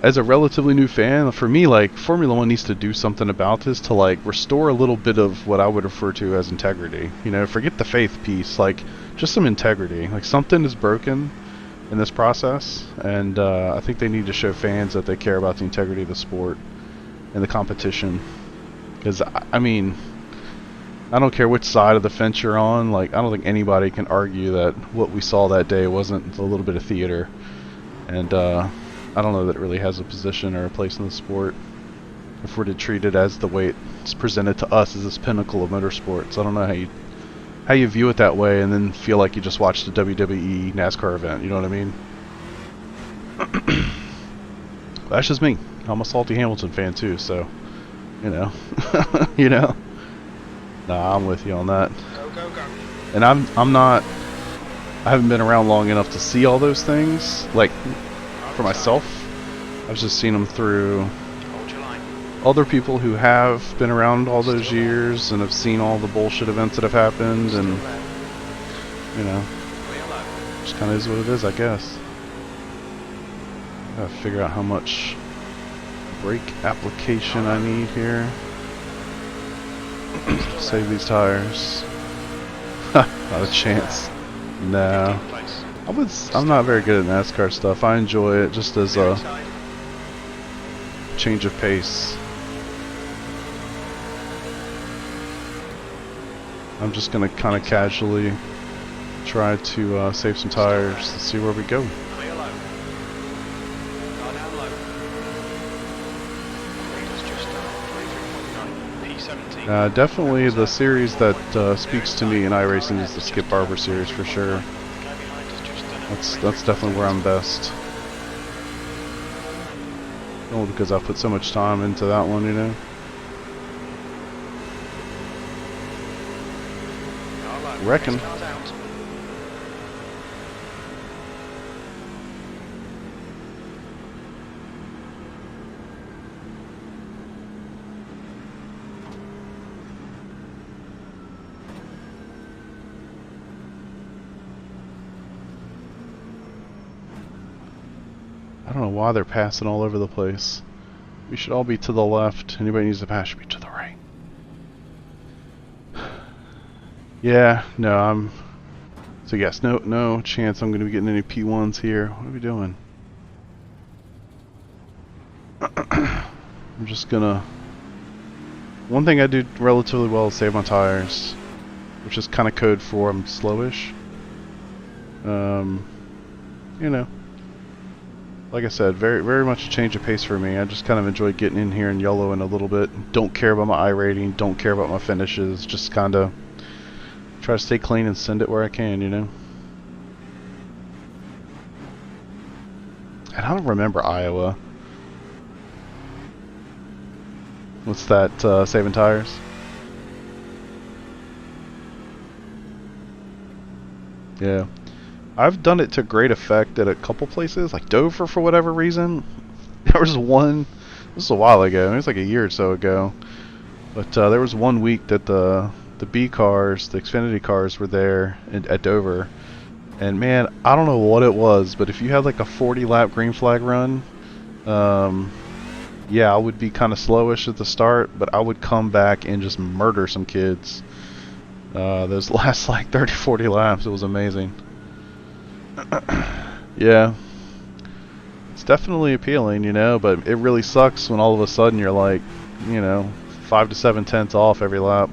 as a relatively new fan, for me, like, Formula One needs to do something about this to, like, restore a little bit of what I would refer to as integrity. You know, forget the faith piece, like, just some integrity. Like, something is broken in this process, and I think they need to show fans that they care about the integrity of the sport and the competition. Because, I mean, I don't care which side of the fence you're on, like, I don't think anybody can argue that what we saw that day wasn't a little bit of theater. And, I don't know that it really has a position or a place in the sport if we're to treat it as the way it's presented to us as this pinnacle of motorsports. I don't know how you view it that way and then feel like you just watched a WWE NASCAR event. You know what I mean? That's just me. I'm a salty Hamilton fan too, so you know, you know. Nah, I'm with you on that. Go, go, go. And I'm not. I haven't been around long enough to see all those things. Like, for myself, I've just seen them through Hold your line. other people who have been around all those years and have seen all the bullshit events that have happened, and you know, Clear low. just kind of is what it is, I guess. Gotta figure out how much brake application I need here. Save these tires. Not a chance. No. I'm not very good at NASCAR stuff. I enjoy it just as a change of pace. I'm just gonna kind of casually try to save some tires to see where we go. Clear low. Car down low. Radar's just 23.9. P17. Definitely the series that speaks to me in iRacing is the Skip Barber series for sure. Guy behind us just done a That's definitely where I'm best. Only because I put so much time into that one, you know. car low. Reckon. Next car's out. I don't know why they're passing all over the place. We should all be to the left. Anybody needs to pass should be to the right. Yeah, no, I'm... So yes, no chance I'm going to be getting any P1s here. What are we doing? I'm just gonna... One thing I do relatively well is save my tires, which is kind of code for I'm slowish. You know. Like I said, very much a change of pace for me. I just kind of enjoy getting in here and YOLOing a little bit. Don't care about my I rating, don't care about my finishes. Just kind of try to stay clean and send it where I can, you know. And I don't remember Iowa. What's that, saving tires? Yeah. I've done it to great effect at a couple places, like Dover for whatever reason. There was one, this was a while ago, it was like a year or so ago, but there was one week that the B cars, the Xfinity cars were there at Dover, and man, I don't know what it was, but if you had like a 40 lap green flag run, yeah, I would be kind of slowish at the start, but I would come back and just murder some kids. Those last like 30-40 laps, it was amazing. Yeah, it's definitely appealing, you know, but it really sucks when all of a sudden you're like, you know, 5 to 7 tenths off every lap,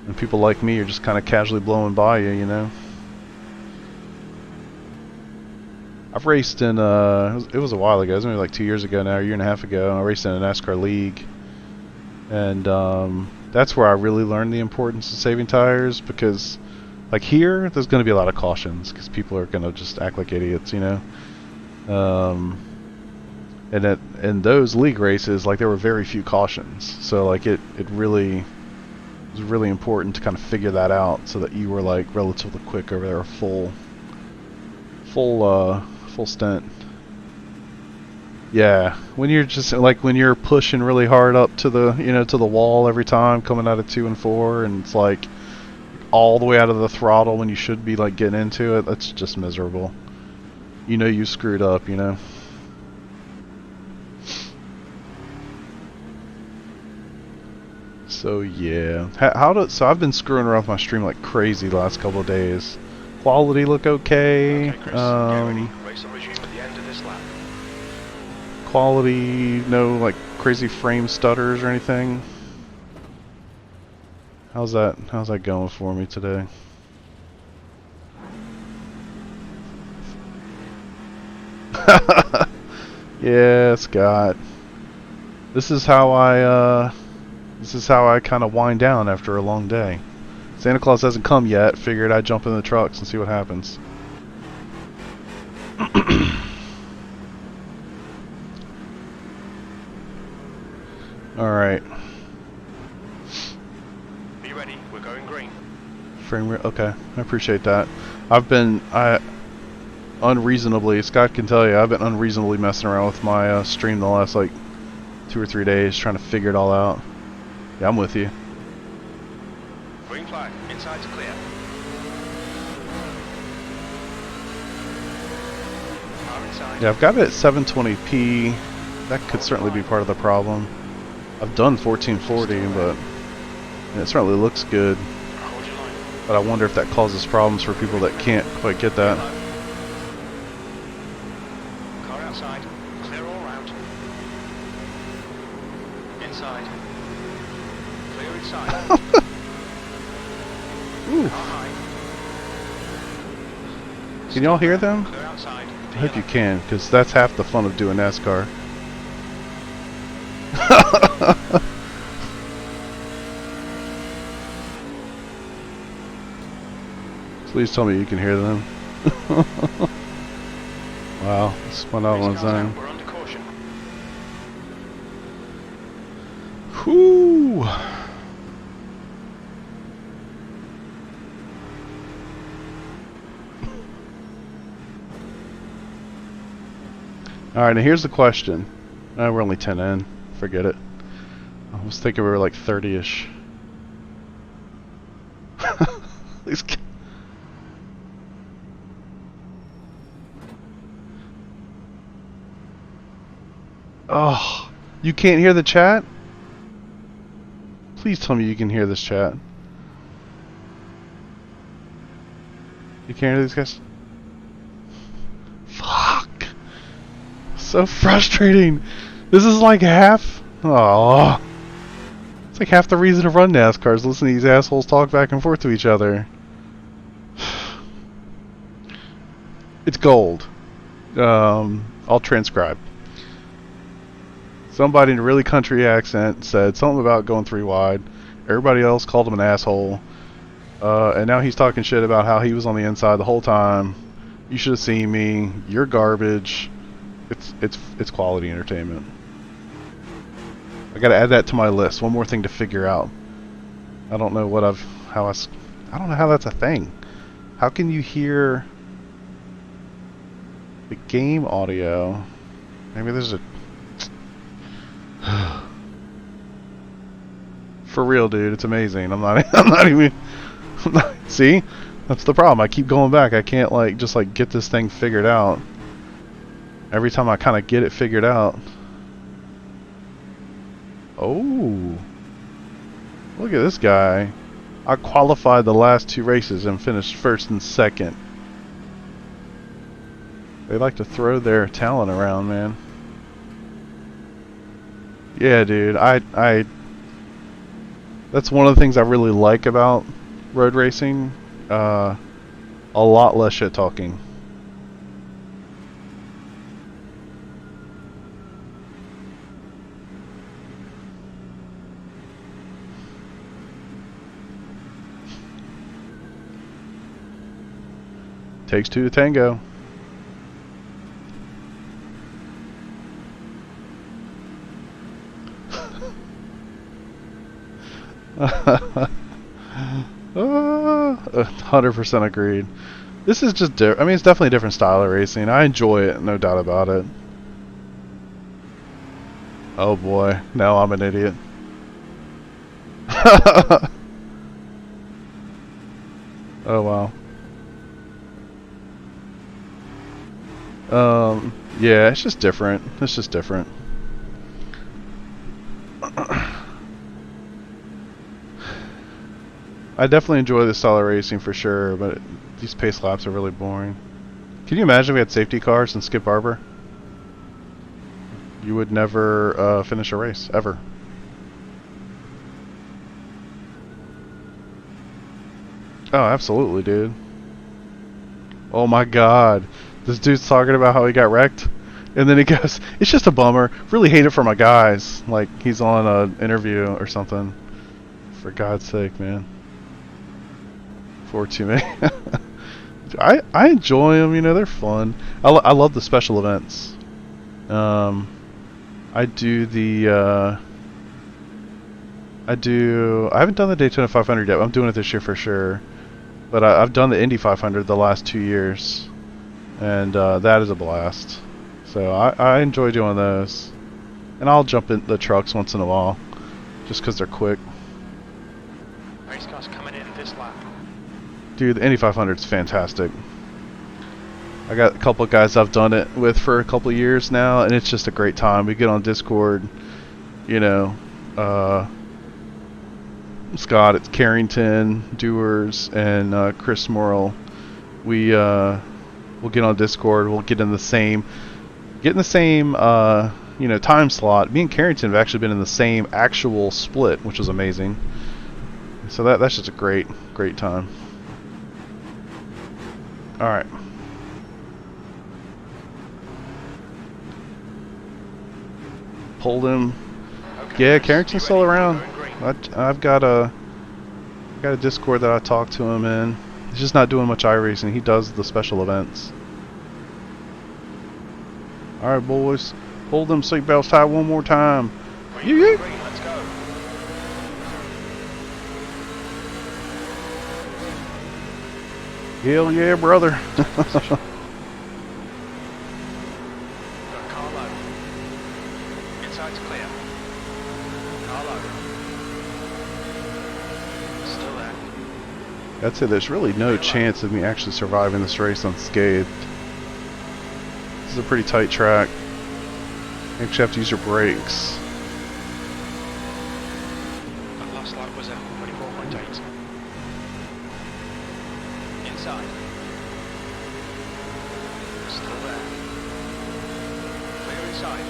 and people like me are just kind of casually blowing by you, you know. I've raced in, it was a while ago, it was maybe like 2 years ago now, a year and a half ago. I raced in a NASCAR league, and that's where I really learned the importance of saving tires, because like here, there's going to be a lot of cautions because people are going to just act like idiots, you know. And in those league races, like there were very few cautions, so like it really was really important to kind of figure that out so that you were like relatively quick over there, full stint. Yeah, when you're just like when you're pushing really hard up to the to the wall every time coming out of 2 and 4, and it's like all the way out of the throttle when you should be like getting into it, that's just miserable. You know you screwed up, you know. So yeah, so I've been screwing around with my stream like crazy the last couple of days. Quality look okay. Okay, Chris, get ready. Race will resume at the end of this lap. Quality, no like crazy frame stutters or anything. How's that going for me today? Yeah, Scott. This is how I kind of wind down after a long day. Santa Claus hasn't come yet. Figured I'd jump in the trucks and see what happens. All right. Be ready. We're going green. Frame rate. Okay, I appreciate that. Unreasonably, Scott can tell you, I've been unreasonably messing around with my stream the last like 2 or 3 days, trying to figure it all out. Yeah, I'm with you. Green flag. Inside's clear. Car inside. Yeah, I've got it at 720p. That could certainly be part of the problem. I've done 1440, but it certainly looks good. Hold your line. But I wonder if that causes problems for people that can't quite get that. Car outside. Clear all round. Inside. Clear inside. Ooh. Car high. Can y'all hear them? Clear outside. I hope you can, because that's half the fun of doing NASCAR. Please tell me you can hear them. Wow, this went out on its own. We're under caution. Whoo! Alright, now here's the question. We're only 10 in. Forget it. I was thinking we were like 30-ish. These Oh, you can't hear the chat? Please tell me you can hear this chat. You can't hear these guys? Fuck. So frustrating. This is like half... Oh. It's like half the reason to run NASCAR is listen to these assholes talk back and forth to each other. It's gold. I'll transcribe. Somebody in a really country accent said something about going 3 wide. Everybody else called him an asshole. And now he's talking shit about how he was on the inside the whole time. You should have seen me. You're garbage. It's quality entertainment. I gotta add that to my list. One more thing to figure out. I don't know what I don't know how that's a thing. How can you hear the game audio? Maybe there's a... For real, dude, it's amazing. I'm not even... See? That's the problem. I keep going back. I can't just get this thing figured out. Every time I kind of get it figured out. Oh. Look at this guy. I qualified the last 2 races and finished first and second. They like to throw their talent around, man. Yeah, dude. That's one of the things I really like about road racing. A lot less shit talking. Takes 2 to tango. uh, 100% agreed. This is just I mean, it's definitely a different style of racing. I enjoy it, no doubt about it. Oh boy, now I'm an idiot. Oh wow. Yeah, it's just different. It's just different. I definitely enjoy this style of racing for sure, but these pace laps are really boring. Can you imagine if we had safety cars in Skip Barber? You would never finish a race, ever. Oh, absolutely, dude. Oh my god. This dude's talking about how he got wrecked. And then he goes, it's just a bummer. Really hate it for my guys. Like he's on an interview or something. For God's sake, man. Poor teammate. I enjoy them, you know, they're fun. I love the special events. I do the, I haven't done the Daytona 500 yet. I'm doing it this year for sure. But I've done the Indy 500 the last 2 years. And that is a blast. So I enjoy doing those. And I'll jump in the trucks once in a while. Just because they're quick. Race cars coming in this lap. Dude, the Indy 500 is fantastic. I got a couple of guys I've done it with for a couple of years now, and it's just a great time. We get on Discord, you know, Scott, it's Carrington, Dewars, and Chris Morrill. We'll get on Discord. We'll get in the same, you know, time slot. Me and Carrington have actually been in the same actual split, which is amazing. So that's just a great time. All right. Pulled him. Okay, Yeah, Chris, Carrington's you still ready? around. Going green. I've got a Discord that I talk to him in. He's just not doing much iRacing. He does the special events. All right, boys, hold them seatbelts tight one more time. Green, green, let's go. Hell yeah, brother. Got car low. Inside's clear. Car low. Still there. That's it. There's really no chance of me actually surviving this race unscathed. This is a pretty tight track. You actually have to use your brakes. That last lap was at 24.8. Inside. Still there. Clear inside.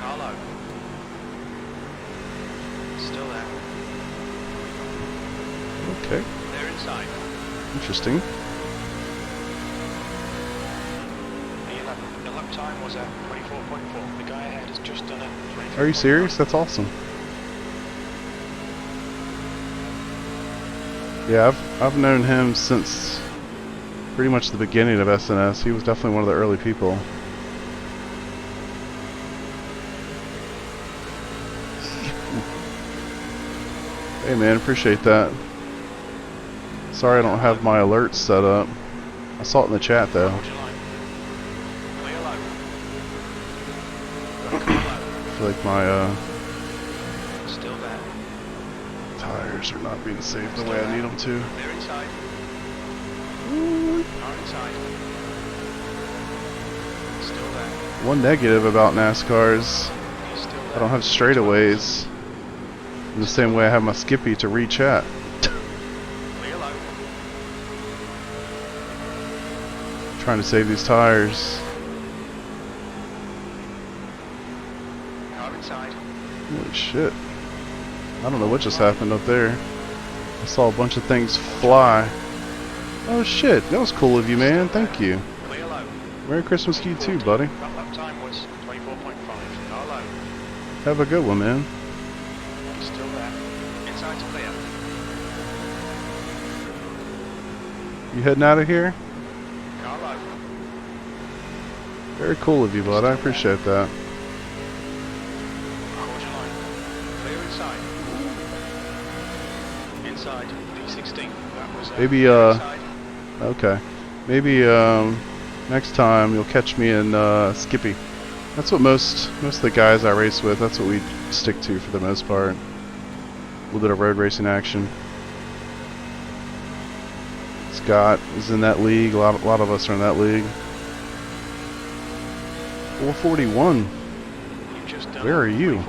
Car low. Still there. Okay, Clear inside. interesting. The lap time was at 24.4. The guy ahead has just done it. Are you serious? That's awesome. Yeah, I've known him since pretty much the beginning of SNS. He was definitely one of the early people. Hey man, appreciate that. Sorry I don't have my alerts set up. I saw it in the chat though. Hold your line. Clear low. Got car low. I feel like my Still there. tires are not being saved the way I need them to. Clear inside. Car inside. Still there. One negative about NASCAR is He's still there. I don't have straightaways in the same way I have my Skippy to re-chat. Clear low. Trying to save these tires. Car inside. Holy shit. I don't know what just happened up there. I saw a bunch of things fly. Oh shit, that was cool of you, man. Thank you. Clear low. Merry Christmas to you too, buddy. That lap time was 24.5. Car low. Have a good one, man. He's still there. Inside's clear. You heading out of here? Car low. Very cool of you, bud. I appreciate that. Hold your line. Clear inside. Inside. P16. That was Maybe, inside. Okay. Maybe next time you'll catch me in Skippy. That's what most of the guys I race with, that's what we stick to for the most part. A little bit of road racing action. Scott is in that league. A lot of us are in that league. 441. You've just done Where are you? 24.4.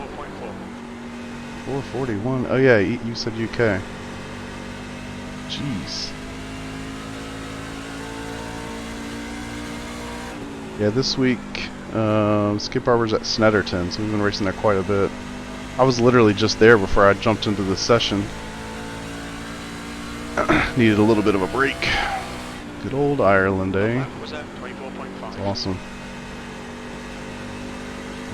441. Oh yeah, you said UK. Jeez. Yeah, this week, Skip Barber's at Snetterton, so we've been racing there quite a bit. I was literally just there before I jumped into the session. Needed a little bit of a break. Good old Ireland, eh? What was that? 24.5. That's awesome.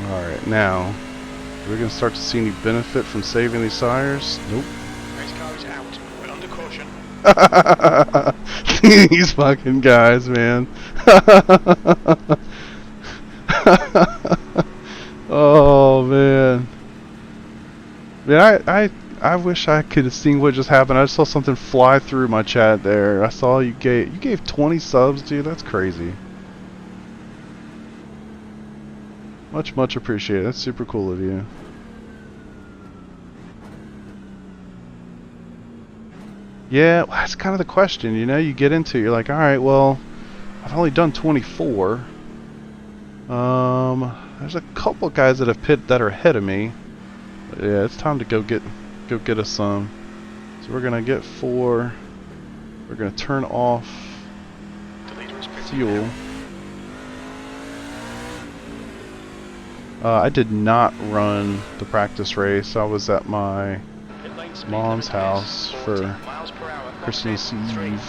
Alright, now, are we going to start to see any benefit from saving these tires? Nope. Race car is out. We're under caution. These fucking guys, man. Oh, man. Man, I wish I could have seen what just happened. I just saw something fly through my chat there. I saw you gave 20 subs, dude. That's crazy. Much appreciated. That's super cool of you. Yeah, well, that's kind of the question, you know. You get into it, you're like, all right, well, I've only done 24. There's a couple guys that have pit that are ahead of me. But yeah, it's time to go get us some. So we're gonna get 4. We're gonna turn off fuel. I did not run the practice race. I was at my mom's house for Christmas Eve.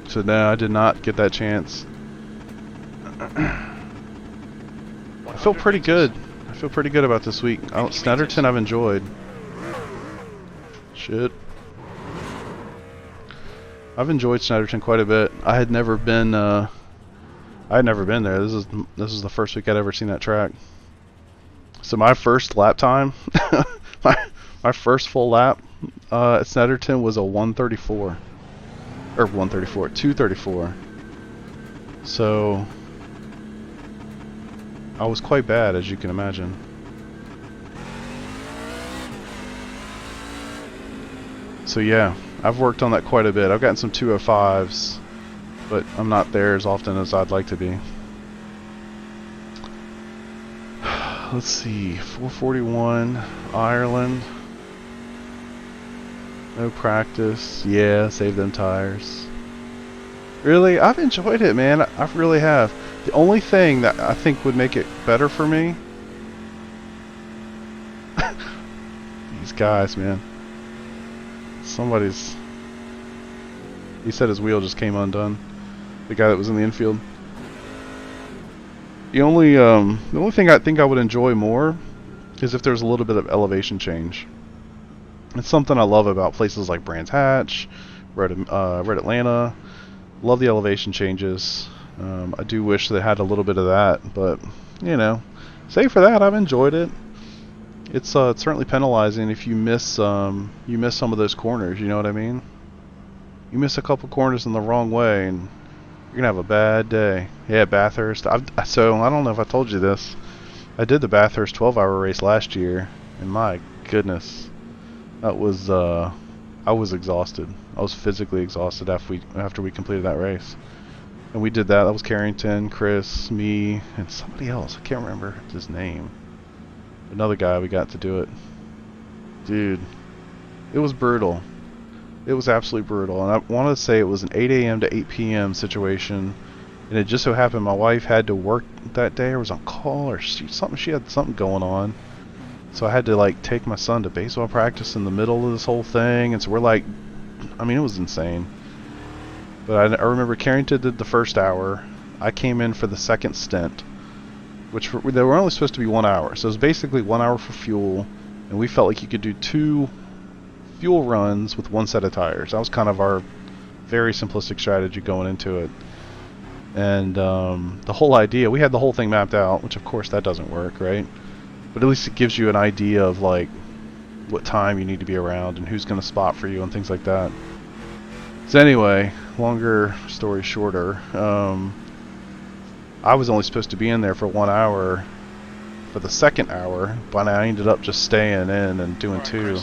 So no, I did not get that chance. I feel pretty good. I feel pretty good about this week. Snetterton I've enjoyed. Shit. I've enjoyed Snetterton quite a bit. I had never been there. This is the first week I'd ever seen that track. So my first lap time, my first full lap at Snetterton was a 134. Or 134, 234. So I was quite bad, as you can imagine. So yeah, I've worked on that quite a bit. I've gotten some 205s, but I'm not there as often as I'd like to be. Let's see, 441, Ireland. No practice. Yeah, save them tires. Really, I've enjoyed it, man. I really have. The only thing that I think would make it better for me... These guys, man. Somebody's... He said his wheel just came undone. The guy that was in the infield. The only thing I think I would enjoy more is if there's a little bit of elevation change. It's something I love about places like Brands Hatch, Red Atlanta. Love the elevation changes. I do wish they had a little bit of that, but you know, save for that, I've enjoyed it. It's certainly penalizing if you miss some of those corners. You know what I mean? You miss a couple corners in the wrong way, and you're gonna have a bad day. Yeah, Bathurst. So I don't know if I told you this. I did the Bathurst 12-hour race last year, and my goodness, that was I was exhausted. I was physically exhausted after we completed that race. And we did that. That was Carrington, Chris, me, and somebody else. I can't remember his name. Another guy, we got to do it. Dude, it was brutal. It was absolutely brutal. And I want to say it was an 8 a.m. to 8 p.m. situation. And it just so happened my wife had to work that day, or was on call, or she had something going on. So I had to like take my son to baseball practice in the middle of this whole thing. And so we're like, I mean, it was insane. But I remember Carrington did the first hour. I came in for the second stint, which they were only supposed to be 1 hour. So it was basically 1 hour for fuel, and we felt like you could do 2 fuel runs with 1 set of tires. That was kind of our very simplistic strategy going into it. And the whole idea, we had the whole thing mapped out, which of course that doesn't work, right? But at least it gives you an idea of like what time you need to be around and who's going to spot for you and things like that. So anyway, longer story shorter, I was only supposed to be in there for 1 hour for the second hour, but I ended up just staying in and doing 2.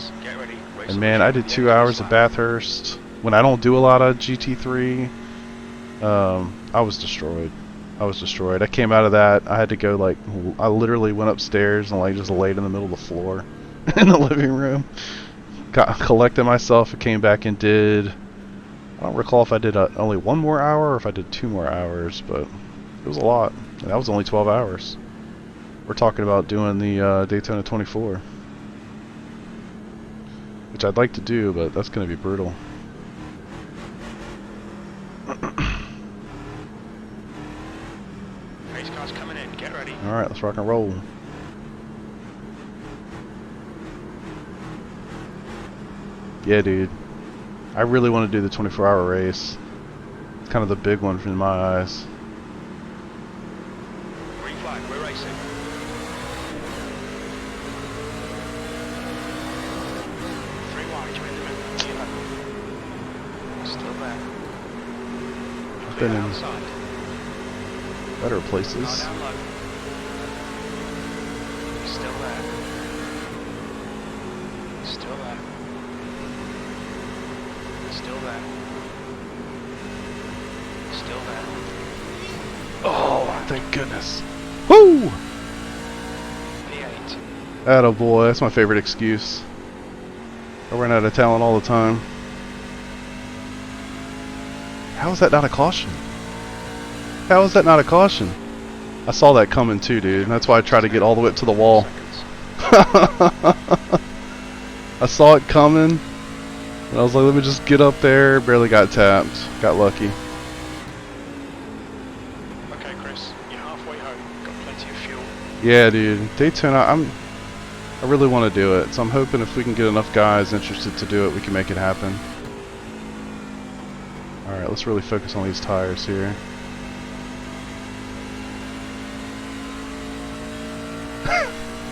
And man, I did 2 hours at Bathurst. When I don't do a lot of GT3, I was destroyed. I came out of that, I had to go like, I literally went upstairs and like just laid in the middle of the floor in the living room. Got collected myself. I came back and did. I don't recall if I did only one more hour or if I did 2 more hours, but it was a lot. And that was only 12 hours. We're talking about doing the Daytona 24, which I'd like to do, but that's going to be brutal. Race car's coming in. Get ready. All right, let's rock and roll. Yeah, dude. I really want to do the 24-hour race. It's kind of the big one in my eyes. Green flag. We're racing. Three wide. You're in the middle. Still there. I've been in Outside. better Car places. down low. Still there. Still there. Still there. Still there. Oh, thank goodness. Woo! P8. Attaboy, that's my favorite excuse. I run out of talent all the time. How is that not a caution? How is that not a caution? I saw that coming too, dude. That's why I tried to get all the way up to the wall. I saw it coming, and I was like, let me just get up there. Barely got tapped. Got lucky. Okay, Chris, you're halfway home. Got plenty of fuel. Yeah, dude. Daytona, I really want to do it. So I'm hoping if we can get enough guys interested to do it, we can make it happen. Alright, let's really focus on these tires here.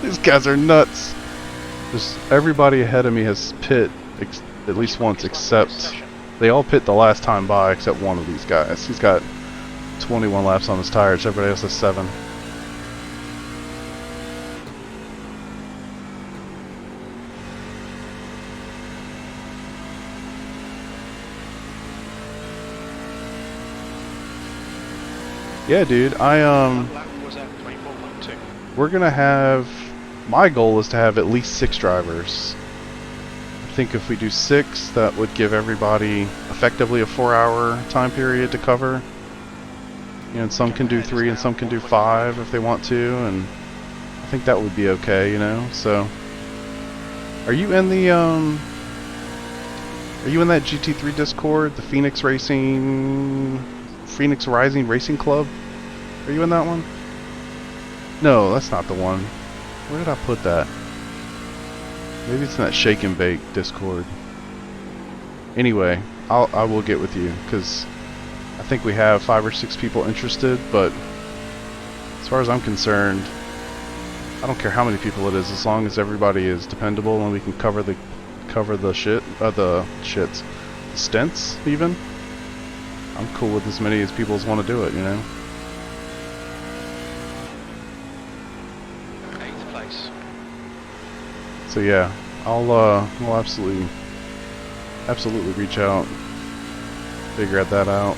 These guys are nuts. Just everybody ahead of me has pit at least once, except they all pit the last time by, except one of these guys. He's got 21 laps on his tires. Everybody else has 7. Yeah, dude. What lap was that? 24.2. We're gonna have. My goal is to have at least 6 drivers. I think if we do 6, that would give everybody effectively a 4-hour time period to cover. You know, and some can do 3 and some can do 5 if they want to, and I think that would be okay, you know. So, are you in the Are you in that GT3 Discord, the Phoenix Rising Racing Club? Are you in that one? No, that's not the one. Where did I put that? Maybe it's in that Shake and Bake Discord. Anyway, I will get with you, because I think we have 5 or 6 people interested, but as far as I'm concerned, I don't care how many people it is, as long as everybody is dependable and we can cover the stints even. I'm cool with as many as people as want to do it, you know. 8th place. So yeah, we'll absolutely reach out, figure that out,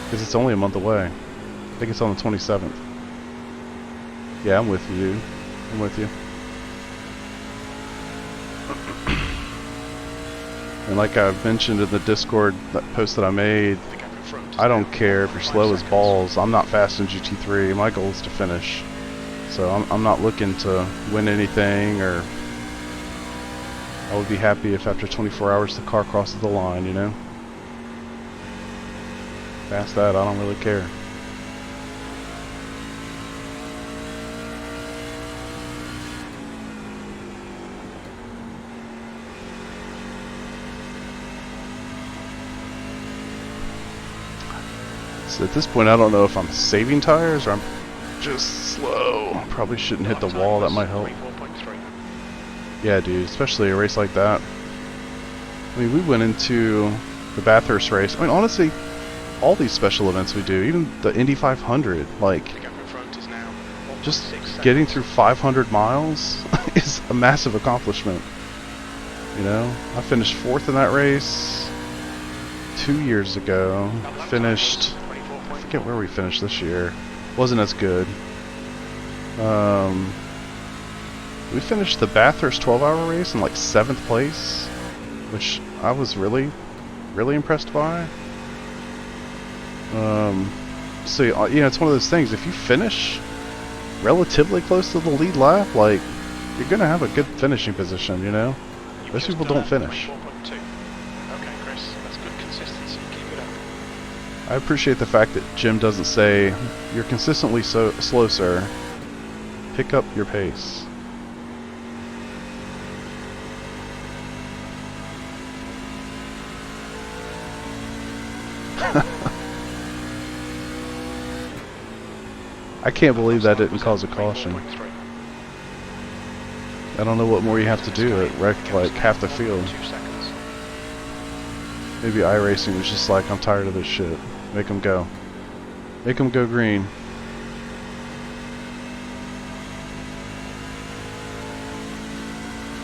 because it's only a month away. I think it's on the 27th. Yeah, I'm with you, dude. I'm with you. And like I mentioned in the Discord post that I made, I don't care if you're slow as balls. I'm not fast in GT3. My goal is to finish. So I'm not looking to win anything, or I would be happy if after 24 hours the car crosses the line, you know? Past that, I don't really care. So at this point, I don't know if I'm saving tires or I'm just slow. Probably shouldn't hit the wall. That might help. 24.3. Yeah, dude, especially a race like that. I mean, we went into the Bathurst race. I mean, honestly, all these special events we do, even the Indy 500, like, The gap in front is now just 1.6 seconds. getting through 500 miles is a massive accomplishment. You know, I finished 4th in that race 2 years ago. Finished, I forget where we finished this year. Wasn't as good. We finished the Bathurst 12-hour race in like 7th place, which I was really impressed by. So you know, it's one of those things. If you finish relatively close to the lead lap, like, you're gonna have a good finishing position. You know, most people don't finish. 24.2. Okay, Chris, that's good consistency. Keep it up. I appreciate the fact that Jim doesn't say, "You're consistently so slow, sir. Pick up your pace." I can't believe that didn't cause a caution. I don't know what more you have to do. It wrecked like half the field. 2 seconds. Maybe iRacing was just like, I'm tired of this shit. Make them go. Make them go green.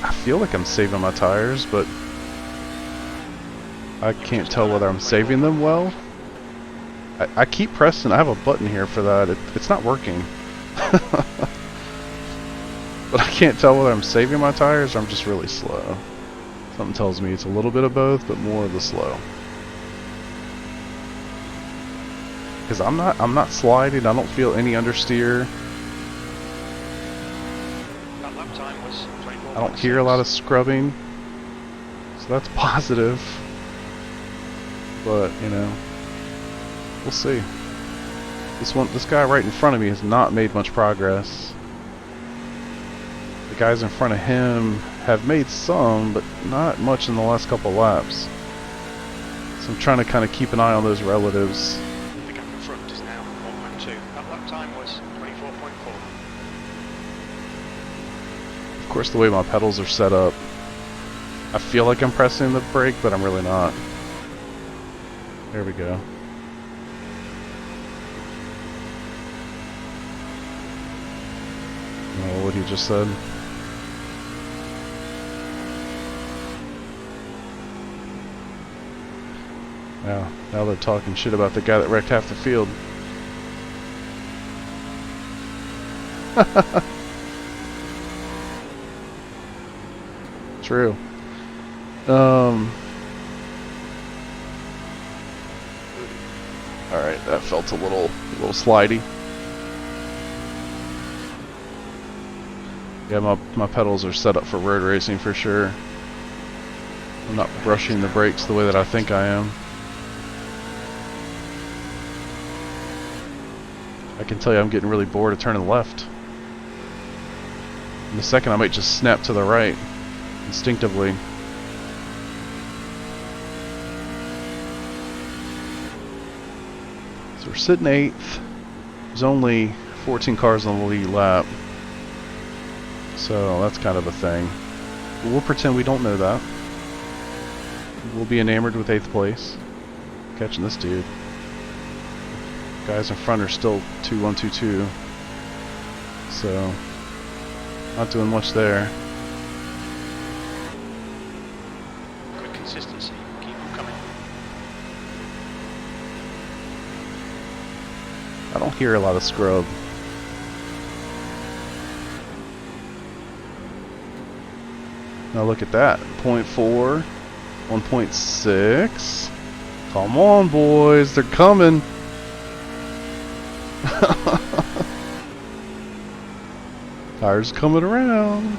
I feel like I'm saving my tires, but I can't tell whether I'm saving them well. I keep pressing. I have a button here for that. It's not working. But I can't tell whether I'm saving my tires or I'm just really slow. Something tells me it's a little bit of both, but more of the slow. Because I'm not sliding. I don't feel any understeer. That lap time was 24.6. I don't hear a lot of scrubbing. So that's positive. But, you know, we'll see. This guy right in front of me has not made much progress. The guys in front of him have made some, but not much in the last couple laps. So I'm trying to kind of keep an eye on those relatives. The gap in front is now 1.2. That lap time was 24.4. Of course, the way my pedals are set up, I feel like I'm pressing the brake, but I'm really not. There we go. Oh, what he just said. Now they're talking shit about the guy that wrecked half the field. True. Alright, that felt a little slidey. Yeah, my pedals are set up for road racing for sure. I'm not brushing the brakes the way that I think I am. I can tell you I'm getting really bored of turning left. In a second I might just snap to the right, instinctively. So we're sitting 8th. There's only 14 cars on the lead lap. So that's kind of a thing. But we'll pretend we don't know that. We'll be enamored with 8th place. Catching this dude. Guys in front are still 2-1-2-2. So not doing much there. Good consistency. Keep them coming. I don't hear a lot of scrub. Now look at that. 0.4, 1.6. Come on, boys. They're coming. Tires coming around.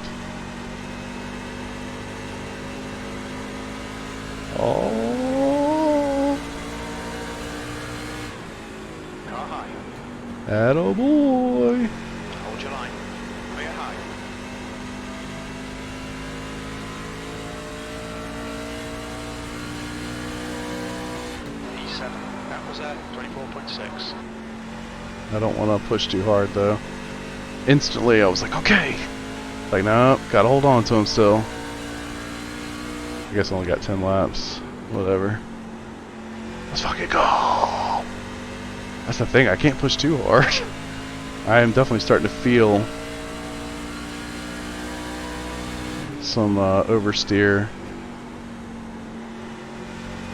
Oh. Car high. Attaboy. Hold your line. Way high. E7. That was at 24.6. I don't want to push too hard though. Instantly I was like, okay. Like, no, gotta hold on to him still. I guess I only got 10 laps. Whatever. Let's fucking go. That's the thing, I can't push too hard. I am definitely starting to feel some oversteer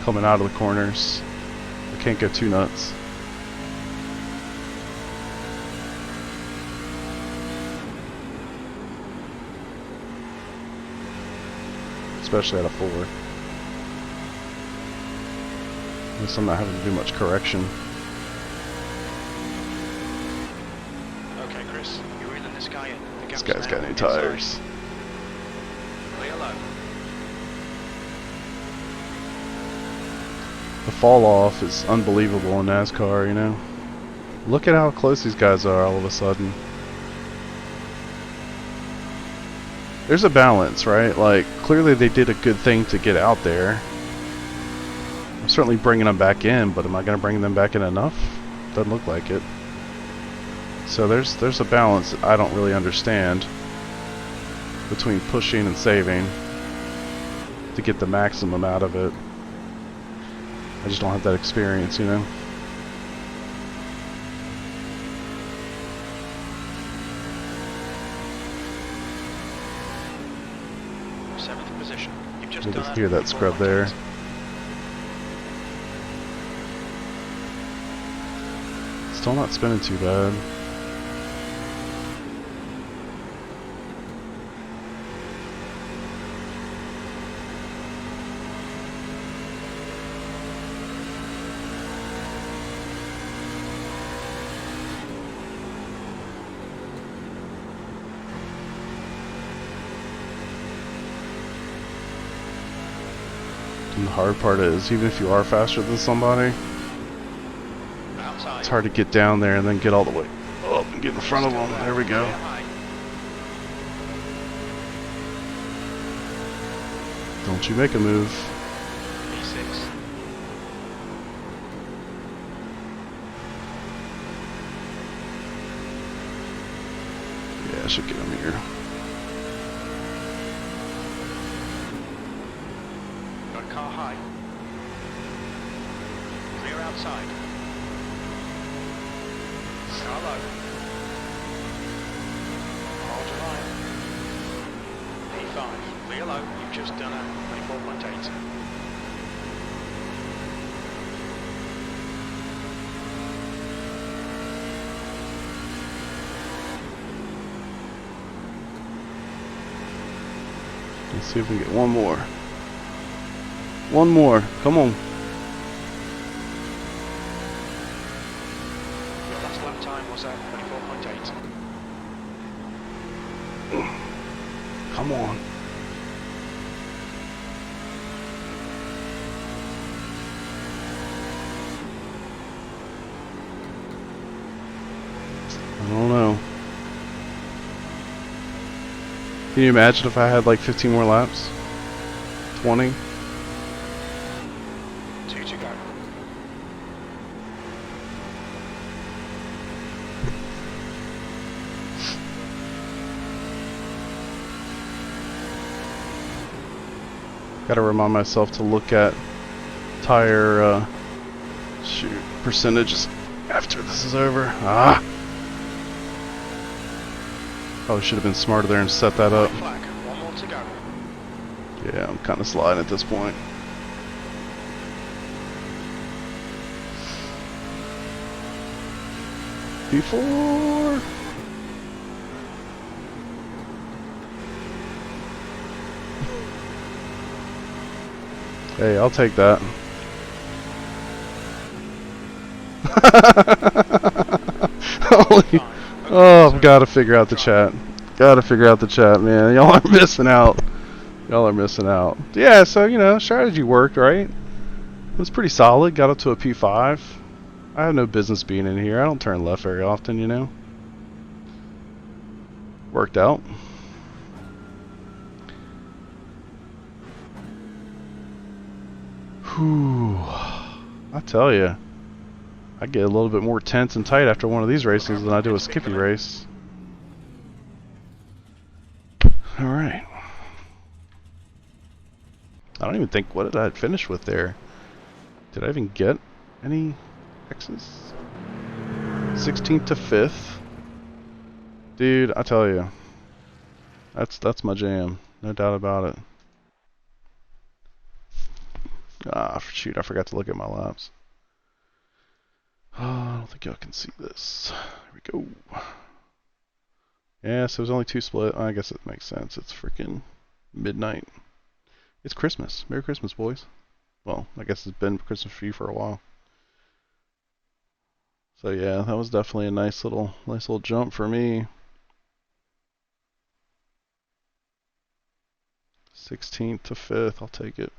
coming out of the corners. I can't go too nuts. especially out of 4. At least I'm not having to do much correction. Okay, Chris, you're reeling this guy in. The This gap's guy's now got new inside. tires. Clear low. The fall off is unbelievable in NASCAR, you know? Look at how close these guys are all of a sudden. There's a balance, right? Like, clearly they did a good thing to get out there. I'm certainly bringing them back in, but am I going to bring them back in enough? Doesn't look like it. So there's a balance that I don't really understand between pushing and saving to get the maximum out of it. I just don't have that experience, you know? Seventh position. You've just You done can hear that scrub there. Still not spinning too bad. And the hard part is, even if you are faster than somebody, Outside. it's hard to get down there and then get all the way up and get in front of them. There we go. Don't you make a move. P6. Yeah, I should get him here. Got a car high. Clear outside. Car low. Hold your line. P5. Clear low. You've just done a 24.8. Let's see if we can get one more. One more. Come on. Your last lap time was 24.8. Come on. I don't know. Can you imagine if I had like 15 more laps? 20? 2 to go. Gotta remind myself to look at tire percentages after this is over. Ah! Probably should have been smarter there and set that up. Flag. One more to go. Yeah, I'm kind of sliding at this point. P4. Hey, I'll take that. Holy. Oh, I've got to figure out the chat. Got to figure out the chat, man. Y'all are missing out. Y'all are missing out. Yeah, so, you know, strategy worked, right? It was pretty solid. Got up to a P5. I have no business being in here. I don't turn left very often, you know. Worked out. Whew. I tell you, I get a little bit more tense and tight after one of these races than I do a Skippy race. Alright. I don't even think, what did I finish with there? Did I even get any X's? 16th to 5th. Dude, I tell you, that's my jam. No doubt about it. Ah, shoot, I forgot to look at my laps. Oh, I don't think y'all can see this. There we go. Yeah, so there's only 2 split. I guess it makes sense. It's freaking midnight. It's Christmas. Merry Christmas, boys. Well, I guess it's been Christmas for you for a while. So yeah, that was definitely a nice little jump for me. 16th to 5th, I'll take it.